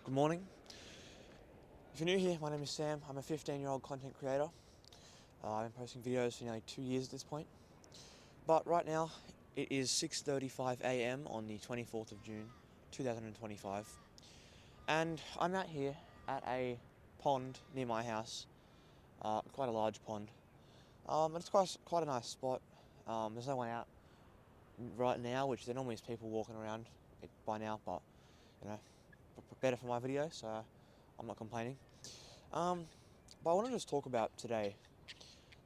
Good morning. If you're new here, my name is Sam. I'm a 15-year-old content creator. I've been posting videos for nearly 2 years at this point. But right now, it is 6:35 a.m. on the 24th of June, 2025. And I'm out here at a pond near my house, quite a large pond. It's quite a nice spot. There's no one out right now, which there normally is people walking around it by now, but you know, better for my video, so I'm not complaining. Um, but I want to just talk about today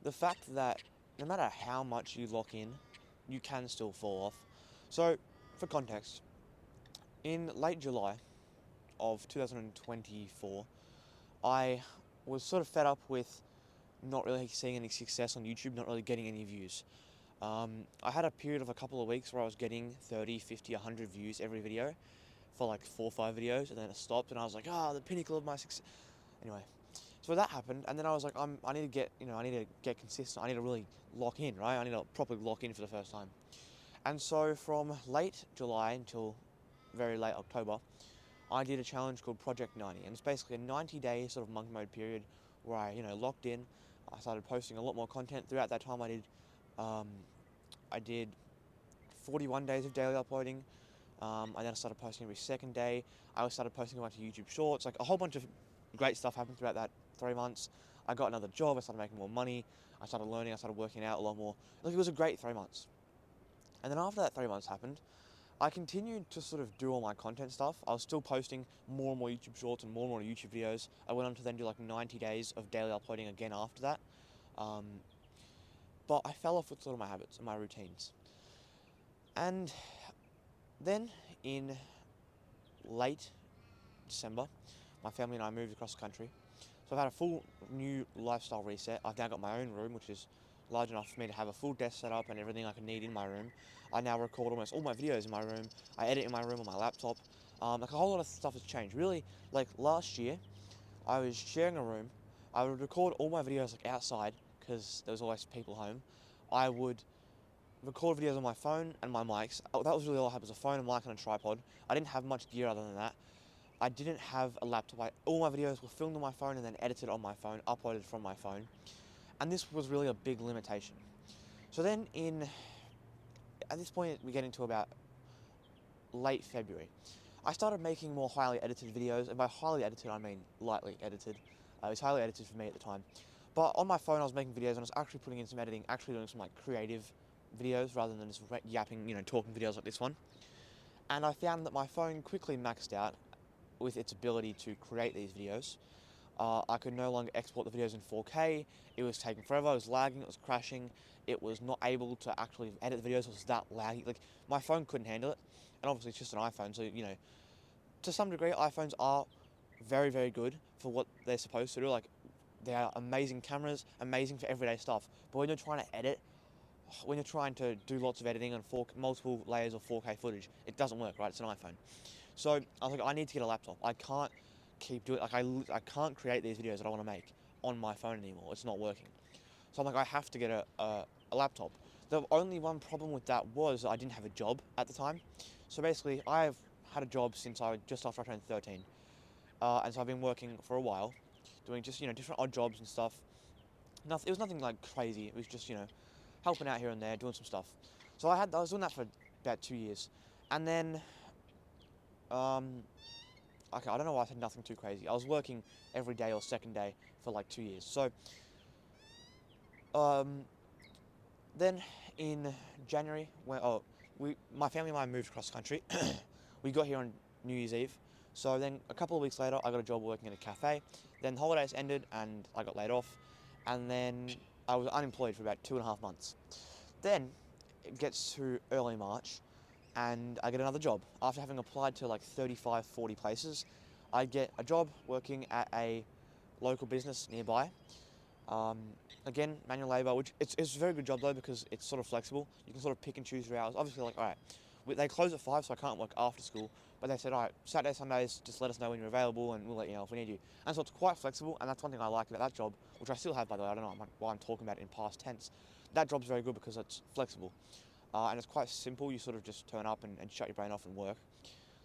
the fact that no matter how much you lock in, you can still fall off. So, for context, in late July of 2024, I was sort of fed up with not really seeing any success on YouTube, not really getting any views. I had a period of a couple of weeks where I was getting 30, 50, 100 views every video for like 4 or 5 videos, and then it stopped, and I was like, the pinnacle of my success. Anyway, so that happened, and then I was like, I need to get, I need to get consistent. I need to really lock in, right? I need to properly lock in for the first time. And so from late July until very late October, I did a challenge called Project 90, and it's basically a 90-day sort of monk mode period where I, locked in. I started posting a lot more content throughout that time. Um, I did 41 days of daily uploading. And then I started posting every second day. I started posting a bunch of YouTube shorts, like a whole bunch of great stuff happened throughout that 3 months. I got another job. I started making more money. I started learning. I started working out a lot more. Like, it was a great 3 months. And then after that 3 months happened, I continued to sort of do all my content stuff. I was still posting more and more YouTube shorts and more YouTube videos. I went on to then do like 90 days of daily uploading again after that. Um, but I fell off with sort of my habits and my routines. And then in late December, my family and I moved across the country. So I've had a full new lifestyle reset. I've now got my own room, which is large enough for me to have a full desk set up and everything I can need in my room. I now record almost all my videos in my room. I edit in my room on my laptop. Like, a whole lot of stuff has changed. Really, like last year, I was sharing a room. I would record all my videos like outside because there was always people home. I would record videos on my phone and my mics. That was really all I had, was a phone, a mic, and a tripod. I didn't have much gear other than that. I didn't have a laptop. All my videos were filmed on my phone and then edited on my phone, uploaded from my phone. And this was really a big limitation. So then at this point, we get into about late February. I started making more highly edited videos, and by highly edited, I mean lightly edited. It was highly edited for me at the time. But on my phone, I was making videos and I was actually putting in some editing, actually doing some like creative videos rather than just yapping, talking videos like this one. And I found that my phone quickly maxed out with its ability to create these videos. I could no longer export the videos in 4K. It was taking forever. It was lagging. It was crashing. It was not able to actually edit the videos. It was that laggy. Like, my phone couldn't handle it. And obviously, it's just an iPhone, so to some degree, iPhones are very, very good for what they're supposed to do. Like, they are amazing cameras, amazing for everyday stuff. But when you're trying to edit, when you're trying to do lots of editing on multiple layers of 4K footage, it doesn't work, right? It's an iPhone. So I was like, I need to get a laptop. I can't keep doing, like, I can't create these videos that I want to make on my phone anymore. It's not working. So I'm like, I have to get a laptop. The only one problem with that was I didn't have a job at the time. So basically, I've had a job since just after I turned 13. And so I've been working for a while, doing just, different odd jobs and stuff. It was nothing like crazy. It was just, helping out here and there, doing some stuff. So I was doing that for about 2 years. And then, okay, I don't know why I said nothing too crazy. I was working every day or second day for like 2 years. So, um, then in January, my family and I moved across the country. We got here on New Year's Eve. So then a couple of weeks later, I got a job working at a cafe. Then the holidays ended and I got laid off. And then I was unemployed for about 2.5 months. Then it gets to early March and I get another job. After having applied to like 35, 40 places, I get a job working at a local business nearby. Again, manual labour, which it's a very good job though because it's sort of flexible. You can sort of pick and choose your hours. Obviously, like, all right, they close at 5, so I can't work after school. But they said, all right, Saturdays, Sundays, just let us know when you're available, and we'll let you know if we need you. And so it's quite flexible, and that's one thing I like about that job, which I still have, by the way. I don't know why I'm talking about it in past tense. That job's very good because it's flexible, and it's quite simple. You sort of just turn up and shut your brain off and work.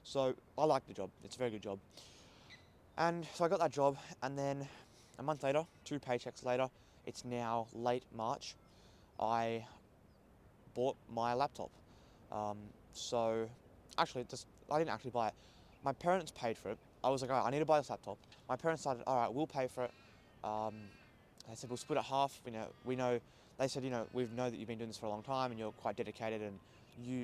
So I like the job. It's a very good job. And so I got that job, and then a month later, 2 paychecks later, it's now late March, I bought my laptop. So actually, I didn't actually buy it. My parents paid for it. I was like, all right, I need to buy this laptop. My parents decided, all right, we'll pay for it. They said we'll split it half. We know. They said, we know that you've been doing this for a long time and you're quite dedicated, and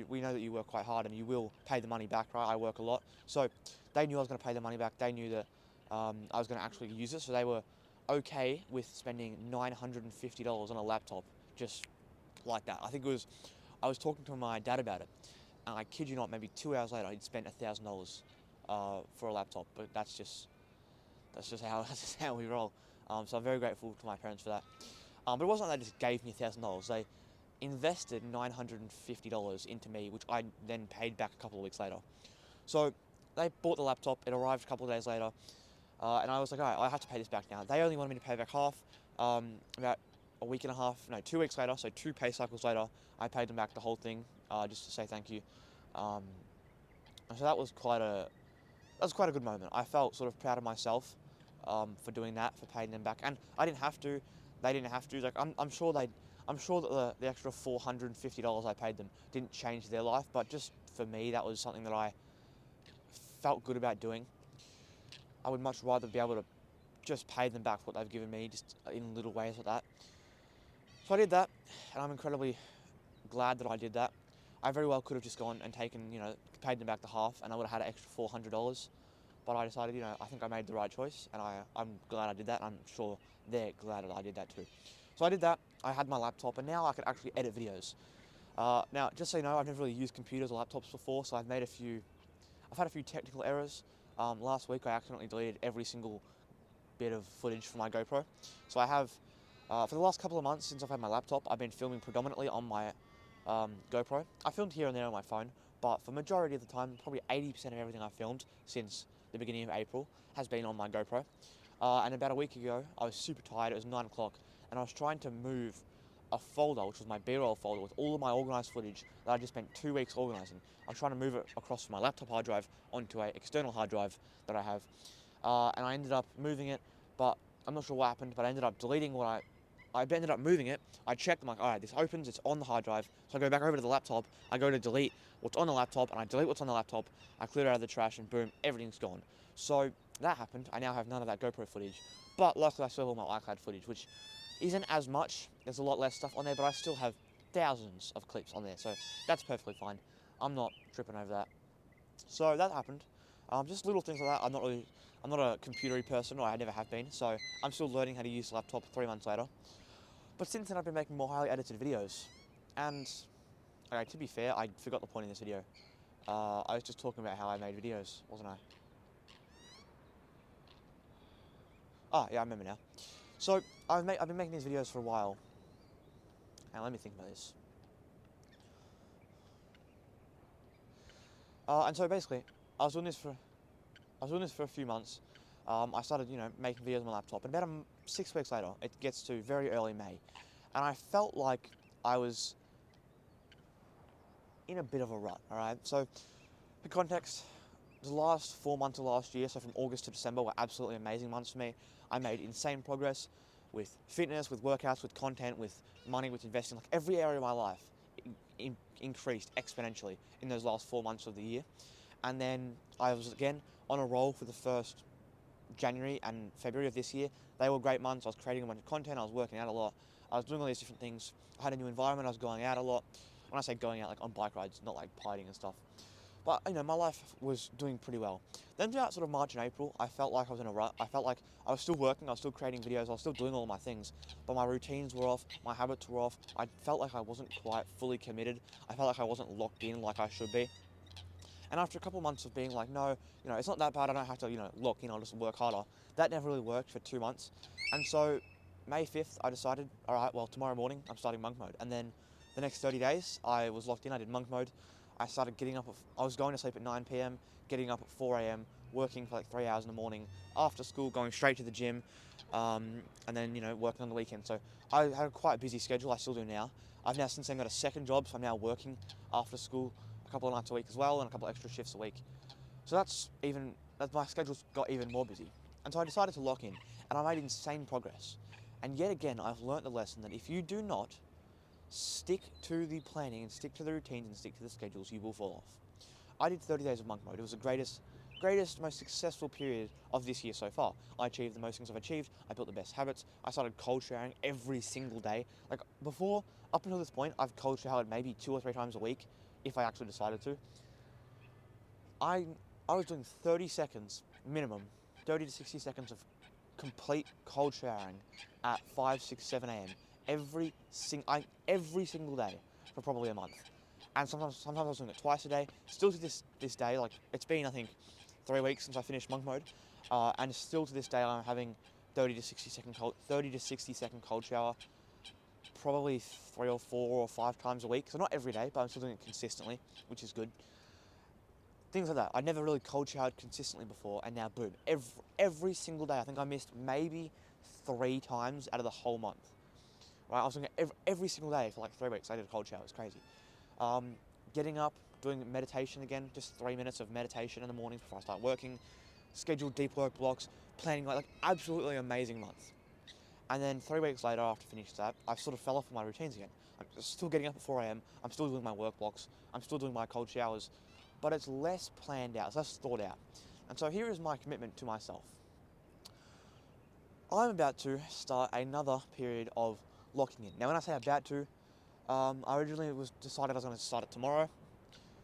we know that you work quite hard and you will pay the money back, right? I work a lot, so they knew I was going to pay the money back. They knew that I was going to actually use it, so they were okay with spending $950 on a laptop just like that. I was talking to my dad about it, and I kid you not, maybe 2 hours later, he'd spent $1,000 for a laptop. But that's just how we roll. So I'm very grateful to my parents for that. But it wasn't like they just gave me $1,000. They invested $950 into me, which I then paid back a couple of weeks later. So they bought the laptop. It arrived a couple of days later, and I was like, all right, I have to pay this back now. They only wanted me to pay back half. About a week and a half, no, 2 weeks later, so 2 pay cycles later, I paid them back the whole thing, just to say thank you. And so that was quite a good moment. I felt sort of proud of myself for doing that, for paying them back, and I didn't have to. They didn't have to. Like I'm sure that the extra $450 I paid them didn't change their life, but just for me, that was something that I felt good about doing. I would much rather be able to just pay them back what they've given me, just in little ways like that. So I did that, and I'm incredibly glad that I did that. I very well could have just gone and paid them back the half, and I would have had an extra $400. But I decided, I think I made the right choice, and I'm glad I did that, and I'm sure they're glad that I did that too. So I did that, I had my laptop, and now I could actually edit videos. Now, just so you know, I've never really used computers or laptops before, so I've had a few technical errors. Last week I accidentally deleted every single bit of footage from my GoPro. So I have, for the last couple of months since I've had my laptop, I've been filming predominantly on my GoPro. I filmed here and there on my phone, but for majority of the time, probably 80% of everything I've filmed since the beginning of April has been on my GoPro. And about a week ago, I was super tired, it was 9 o'clock, and I was trying to move a folder, which was my B-roll folder with all of my organised footage that I just spent 2 weeks organising. I was trying to move it across from my laptop hard drive onto an external hard drive that I have. And I ended up moving it, but I'm not sure what happened, but I ended up deleting I ended up moving it. I checked, I'm like, all right, this opens, it's on the hard drive. So I go back over to the laptop, I go to delete what's on the laptop, and I delete what's on the laptop, I clear it out of the trash, and boom, everything's gone. So that happened. I now have none of that GoPro footage, but luckily I still have all my iCloud footage, which isn't as much. There's a lot less stuff on there, but I still have thousands of clips on there, so that's perfectly fine. I'm not tripping over that. So that happened. Just little things like that. I'm not a computery person, or I never have been, so I'm still learning how to use the laptop 3 months later. But since then, I've been making more highly edited videos. And, okay, to be fair, I forgot the point in this video. I was just talking about how I made videos, wasn't I? Ah, yeah, I remember now. So, I've been making these videos for a while. Now, let me think about this. And so basically, I was doing this for a few months. I started, making videos on my laptop, and about 6 weeks later, it gets to very early May, and I felt like I was in a bit of a rut. All right. So, for context, the last 4 months of last year, so from August to December, were absolutely amazing months for me. I made insane progress with fitness, with workouts, with content, with money, with investing. Like every area of my life increased exponentially in those last 4 months of the year. And then I was again on a roll for the first January and February of this year. They were great months. I was creating a bunch of content. I was working out a lot. I was doing all these different things. I had a new environment. I was going out a lot. When I say going out, like on bike rides, not like partying and stuff. But, my life was doing pretty well. Then throughout sort of March and April, I felt like I was in a rut. I felt like I was still working, I was still creating videos, I was still doing all my things, but my routines were off, my habits were off. I felt like I wasn't quite fully committed. I felt like I wasn't locked in like I should be. And after a couple of months of being like, no, it's not that bad, I don't have to, lock in, I'll just work harder. That never really worked for 2 months. And so May 5th, I decided, all right, well, tomorrow morning, I'm starting monk mode. And then the next 30 days, I was locked in, I did monk mode. I started getting up, I was going to sleep at 9 p.m, getting up at 4 a.m, working for like 3 hours in the morning, after school, going straight to the gym, and then, working on the weekend. So I had a quite busy schedule, I still do now. I've now since then got a second job, so I'm now working after school a couple of nights a week as well, and a couple of extra shifts a week. So that's even that my schedule's got even more busy. And so I decided to lock in, and I made insane progress. And yet again, I've learnt the lesson that if you do not stick to the planning and stick to the routines and stick to the schedules, you will fall off. I did 30 days of monk mode. It was the greatest, most successful period of this year so far. I achieved the most things I've achieved. I built the best habits. I started cold showering every single day. Like before, up until this point, I've cold showered maybe 2 or 3 times a week if I actually decided to. I was doing 30 seconds minimum, 30 to 60 seconds of complete cold showering at 5, 6, 7 a.m. every single day for probably a month. And sometimes I was doing it twice a day. Still to this day, like it's been I think 3 weeks since I finished monk mode, and still to this day I'm having 30 to 60 second cold shower, probably 3 or 4 or 5 times a week. So not every day, but I'm still doing it consistently, which is good. Things like that. I'd never really cold showered consistently before, and now boom, every single day. I think I missed maybe 3 times out of the whole month. Right, I was doing it every single day for like 3 weeks. I did a cold shower. It's crazy. Getting up, doing meditation again, just 3 minutes of meditation in the mornings before I start working. Scheduled deep work blocks, planning like absolutely amazing month. And then 3 weeks later, after I finished that, I sort of fell off of my routines again. I'm still getting up at 4 a.m. I'm still doing my work blocks. I'm still doing my cold showers, but it's less planned out, it's less thought out. And so here is my commitment to myself. I'm about to start another period of locking in. Now, when I say about to, I originally decided I was going to start it tomorrow,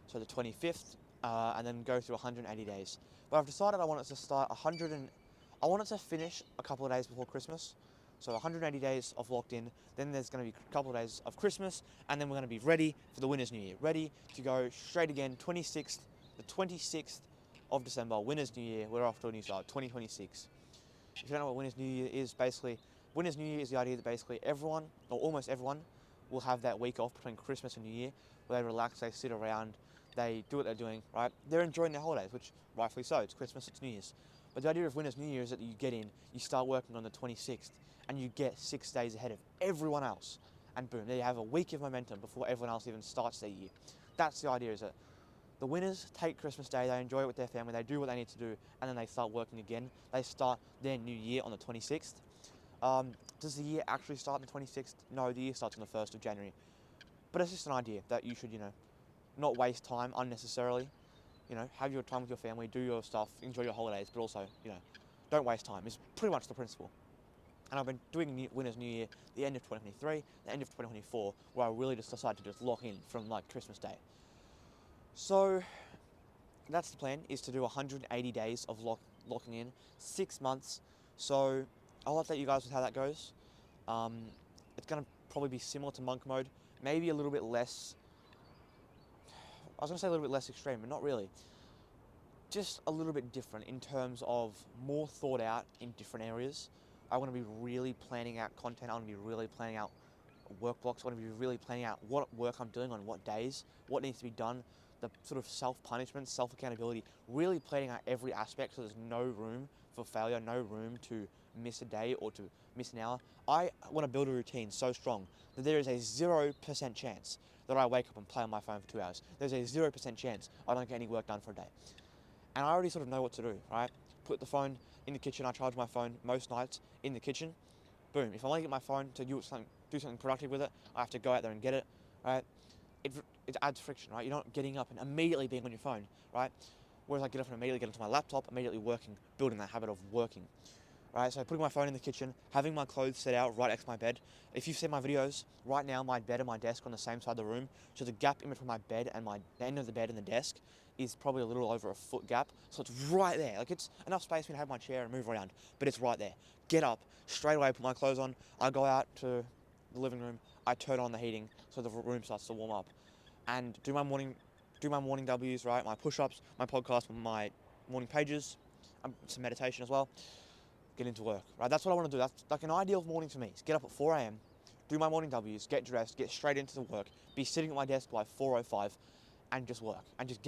so the 25th, and then go through 180 days. But I've decided I want it to start I want it to finish a couple of days before Christmas. So 180 days of locked in, then there's going to be a couple of days of Christmas, and then we're going to be ready for the Winners New Year. Ready to go straight again, the 26th of December, Winners New Year, we're off to a new start, 2026. If you don't know what Winners New Year is, basically, Winners New Year is the idea that basically everyone, or almost everyone, will have that week off between Christmas and New Year, where they relax, they sit around, they do what they're doing, right? They're enjoying their holidays, which rightfully so, it's Christmas, it's New Year's. But the idea of Winners New Year is that you get in, you start working on the 26th, and you get 6 days ahead of everyone else. And boom, there you have a week of momentum before everyone else even starts their year. That's the idea, is that the winners take Christmas Day, they enjoy it with their family, they do what they need to do, and then they start working again. They start their new year on the 26th. Does the year actually start on the 26th? No, the year starts on the 1st of January. But it's just an idea that you should, not waste time unnecessarily. Have your time with your family, do your stuff, enjoy your holidays, but also, don't waste time. It's pretty much the principle. And I've been doing Winners New Year the end of 2023, the end of 2024, where I really just decided to just lock in from like Christmas Day. So that's the plan, is to do 180 days of locking in, 6 months. So I'll update you guys with how that goes. It's going to probably be similar to monk mode, maybe a little bit less. I was going to say a little bit less extreme, but not really. Just a little bit different in terms of more thought out in different areas. I want to be really planning out content. I want to be really planning out work blocks. I want to be really planning out what work I'm doing on what days, what needs to be done, the sort of self-punishment, self-accountability, really planning out every aspect so there's no room for failure, no room to miss a day or to miss an hour. I want to build a routine so strong that there is a 0% chance that I wake up and play on my phone for 2 hours. There's a 0% chance I don't get any work done for a day. And I already sort of know what to do, right? Put the phone in the kitchen. I charge my phone most nights in the kitchen. Boom. If I want to get my phone to do something productive with it, I have to go out there and get it, right? It adds friction, right? You're not getting up and immediately being on your phone, right? Whereas I get up and immediately get onto my laptop, immediately working, building that habit of working, right? So putting my phone in the kitchen, having my clothes set out right next to my bed. If you've seen my videos, right now my bed and my desk are on the same side of the room, so the gap in between my bed and the end of the bed and the desk is probably a little over a foot gap, so it's right there. Like, it's enough space for me to have my chair and move around, but it's right there. Get up, straight away, put my clothes on, I go out to the living room, I turn on the heating so the room starts to warm up, and do my morning W's, right? My push-ups, my podcast, my morning pages, some meditation as well. Get into work, right? That's what I want to do. That's like an ideal morning for me. Is get up at 4 a.m, do my morning W's, get dressed, get straight into the work, be sitting at my desk by 4:05, and just work, and just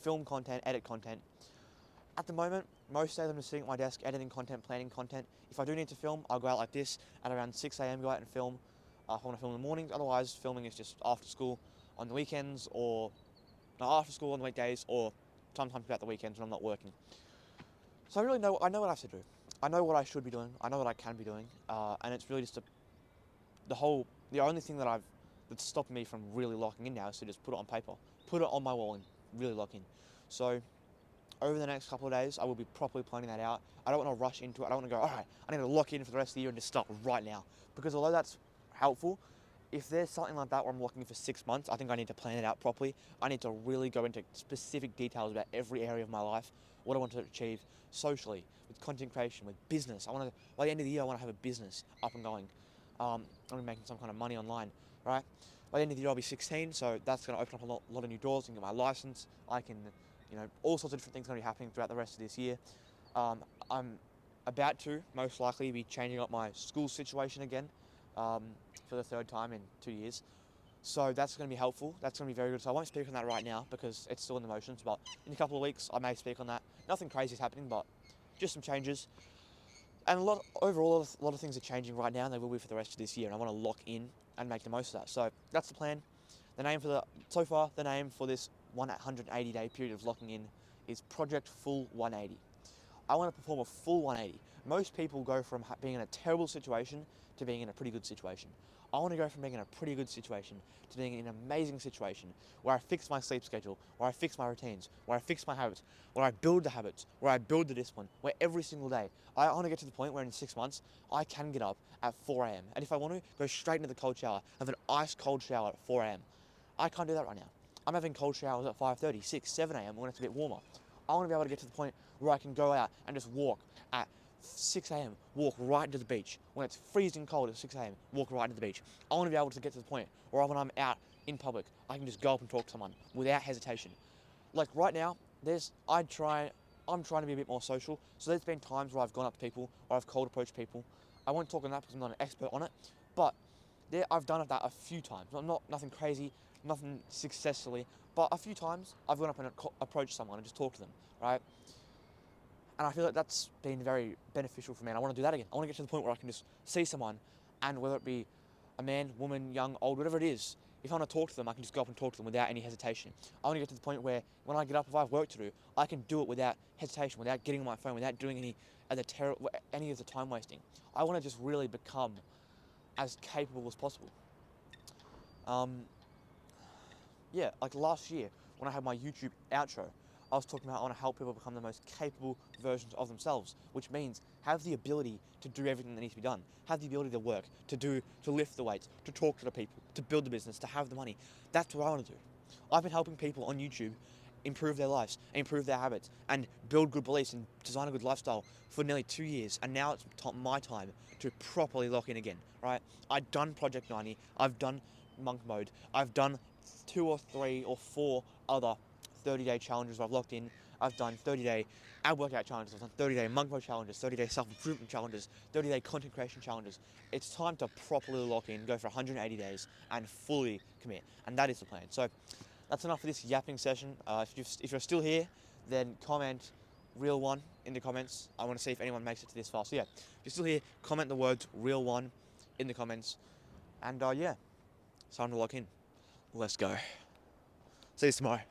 film content, edit content. At the moment, most days I'm just sitting at my desk, editing content, planning content. If I do need to film, I'll go out like this at around 6 a.m, go out and film. If I want to film in the mornings, otherwise filming is just after school on the weekends, or after school on the weekdays, or sometimes about the weekends when I'm not working. So I know what I have to do. I know what I should be doing. I know what I can be doing. And it's really just the only thing that's stopping me from really locking in now is to just put it on paper, put it on my wall and really lock in. So over the next couple of days, I will be properly planning that out. I don't want to rush into it. I don't want to go, all right, I need to lock in for the rest of the year and just start right now. Because although that's helpful, if there's something like that where I'm locking in for 6 months, I think I need to plan it out properly. I need to really go into specific details about every area of my life, what I want to achieve socially, with content creation, with business. By the end of the year, I want to have a business up and going. I'm making some kind of money online, right? By the end of the year, I'll be 16, so that's going to open up a lot of new doors. I can get my license. I can, all sorts of different things are going to be happening throughout the rest of this year. I'm about to, most likely, be changing up my school situation again for the third time in 2 years. So that's going to be helpful. That's going to be very good. So I won't speak on that right now because it's still in the motions, but in a couple of weeks, I may speak on that. Nothing crazy is happening, but just some changes. And overall, a lot of things are changing right now, and they will be for the rest of this year. And I want to lock in and make the most of that. So that's the plan. So far, the name for this 180-day period of locking in is Project Full 180. I want to perform a full 180. Most people go from being in a terrible situation to being in a pretty good situation. I want to go from being in a pretty good situation to being in an amazing situation where I fix my sleep schedule, where I fix my routines, where I fix my habits, where I build the habits, where I build the discipline, where every single day I want to get to the point where in 6 months I can get up at 4 a.m. And if I want to, go straight into the cold shower, have an ice cold shower at 4 a.m. I can't do that right now. I'm having cold showers at 5:30, 6, 7 a.m. when it's a bit warmer. I want to be able to get to the point where I can go out and just walk at 6 a.m., walk right to the beach. When it's freezing cold at 6 a.m., walk right to the beach. I want to be able to get to the point where when I'm out in public, I can just go up and talk to someone without hesitation. Like right now, I'm trying to be a bit more social. So there's been times where I've gone up to people or I've cold approached people. I won't talk on that because I'm not an expert on it, but I've done that a few times. Nothing crazy, nothing successfully, but a few times I've gone up and approached someone and just talked to them, right? And I feel like that's been very beneficial for me, and I want to do that again. I want to get to the point where I can just see someone, and whether it be a man, woman, young, old, whatever it is, if I want to talk to them, I can just go up and talk to them without any hesitation. I want to get to the point where when I get up, if I have work to do, I can do it without hesitation, without getting on my phone, without doing any of the time wasting. I want to just really become as capable as possible. Yeah, like last year when I had my YouTube outro, I was talking about I want to help people become the most capable versions of themselves, which means have the ability to do everything that needs to be done, have the ability to work, to lift the weights, to talk to the people, to build the business, to have the money. That's what I want to do. I've been helping people on YouTube improve their lives, improve their habits, and build good beliefs and design a good lifestyle for nearly 2 years. And now it's my time to properly lock in again, right? I've done Project 90, I've done Monk Mode, I've done 2 or 3 or 4 other 30-day challenges where I've locked in. I've done 30-day ab workout challenges, I've done 30-day Monk Mode challenges, 30-day self-improvement challenges, 30-day content creation challenges. It's time to properly lock in, go for 180 days, and fully commit. And that is the plan. So that's enough for this yapping session. If you're still here, then comment real one in the comments. I want to see if anyone makes it to this far. So yeah, if you're still here, comment the words real one in the comments. And yeah, it's time to lock in. Let's go. See you tomorrow.